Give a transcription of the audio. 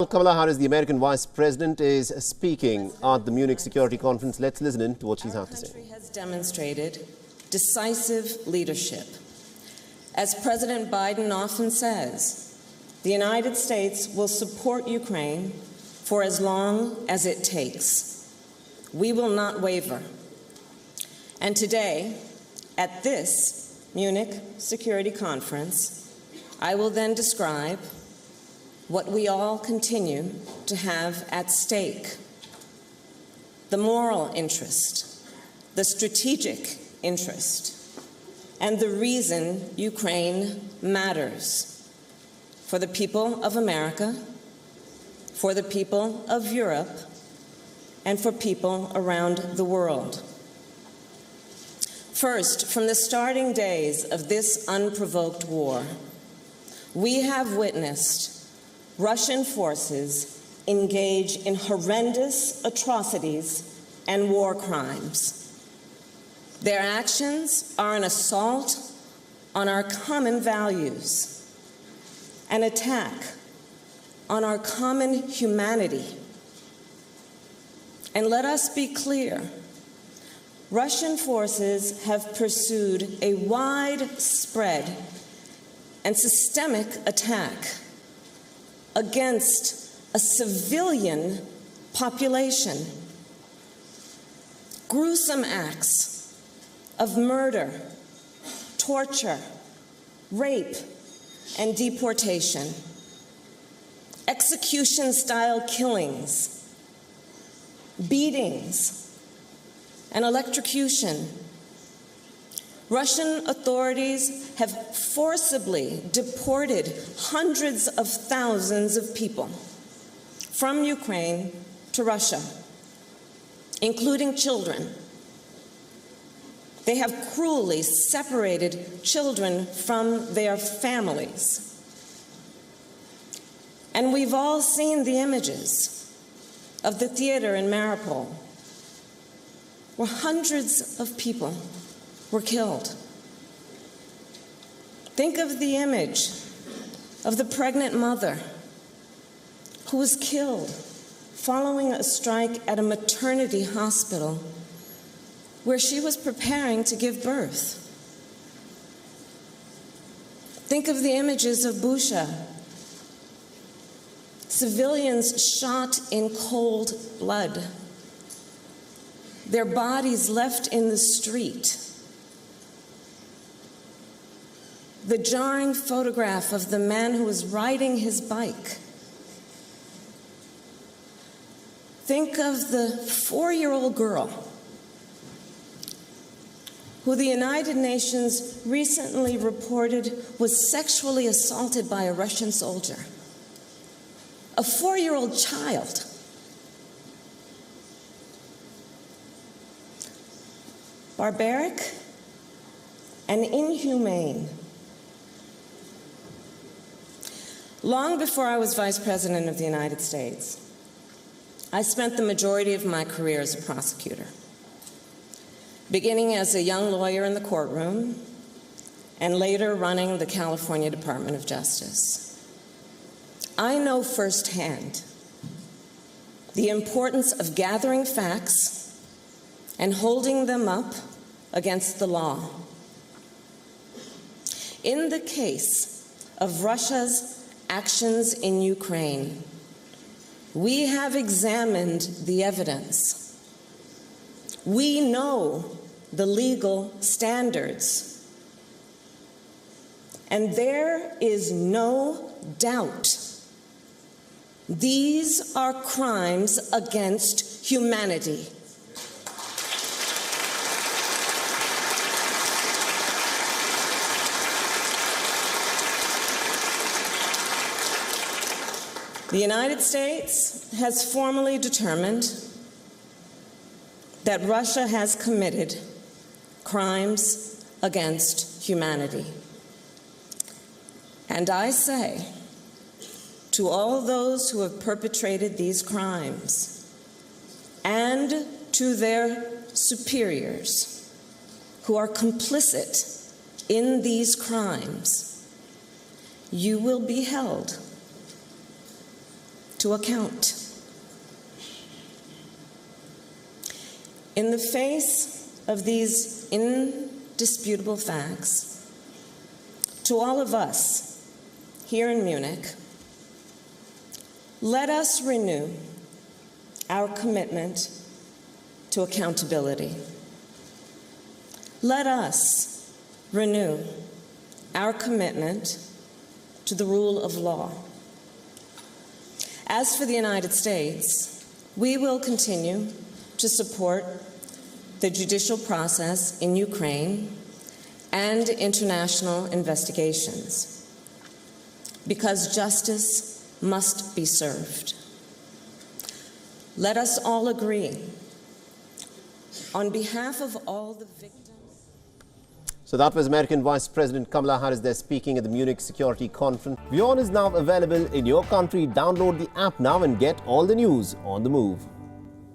Kamala Harris, the American Vice President, is speaking at the Munich Security Conference. Let's listen in to what she's have to say. Our country has demonstrated decisive leadership. As President Biden often says, the United States will support Ukraine for as long as it takes. We will not waver. And today, at this Munich Security Conference, I will then describe what we all continue to have at stake: the moral interest, the strategic interest, and the reason Ukraine matters for the people of America, for the people of Europe, and for people around the world. First, from the starting days of this unprovoked war, we have witnessed Russian forces engage in horrendous atrocities and war crimes. Their actions are an assault on our common values, an attack on our common humanity. And let us be clear, Russian forces have pursued a widespread and systemic attack against a civilian population. Gruesome acts of murder, torture, rape, and deportation. Execution-style killings, beatings, and electrocution. Russian authorities have forcibly deported hundreds of thousands of people from Ukraine to Russia, including children. They have cruelly separated children from their families. And we've all seen the images of the theater in Mariupol, where hundreds of people were killed. Think of the image of the pregnant mother who was killed following a strike at a maternity hospital where she was preparing to give birth. Think of the images of Bucha, civilians shot in cold blood, their bodies left in the street. The jarring photograph of the man who was riding his bike. Think of the 4-year-old girl who the United Nations recently reported was sexually assaulted by a Russian soldier. A 4-year-old child. Barbaric and inhumane. Long before I was Vice President of the United States, I spent the majority of my career as a prosecutor, beginning as a young lawyer in the courtroom and later running the California Department of Justice. I know firsthand the importance of gathering facts and holding them up against the law. In the case of Russia's actions in Ukraine, we have examined the evidence. We know the legal standards. And there is no doubt these are crimes against humanity. The United States has formally determined that Russia has committed crimes against humanity. And I say to all those who have perpetrated these crimes and to their superiors who are complicit in these crimes, you will be held to account. In the face of these indisputable facts, to all of us here in Munich, let us renew our commitment to accountability. Let us renew our commitment to the rule of law. As for the United States, we will continue to support the judicial process in Ukraine and international investigations, because justice must be served. Let us all agree, on behalf of all the victims. So that was American Vice President Kamala Harris there speaking at the Munich Security Conference. WION is now available in your country. Download the app now and get all the news on the move.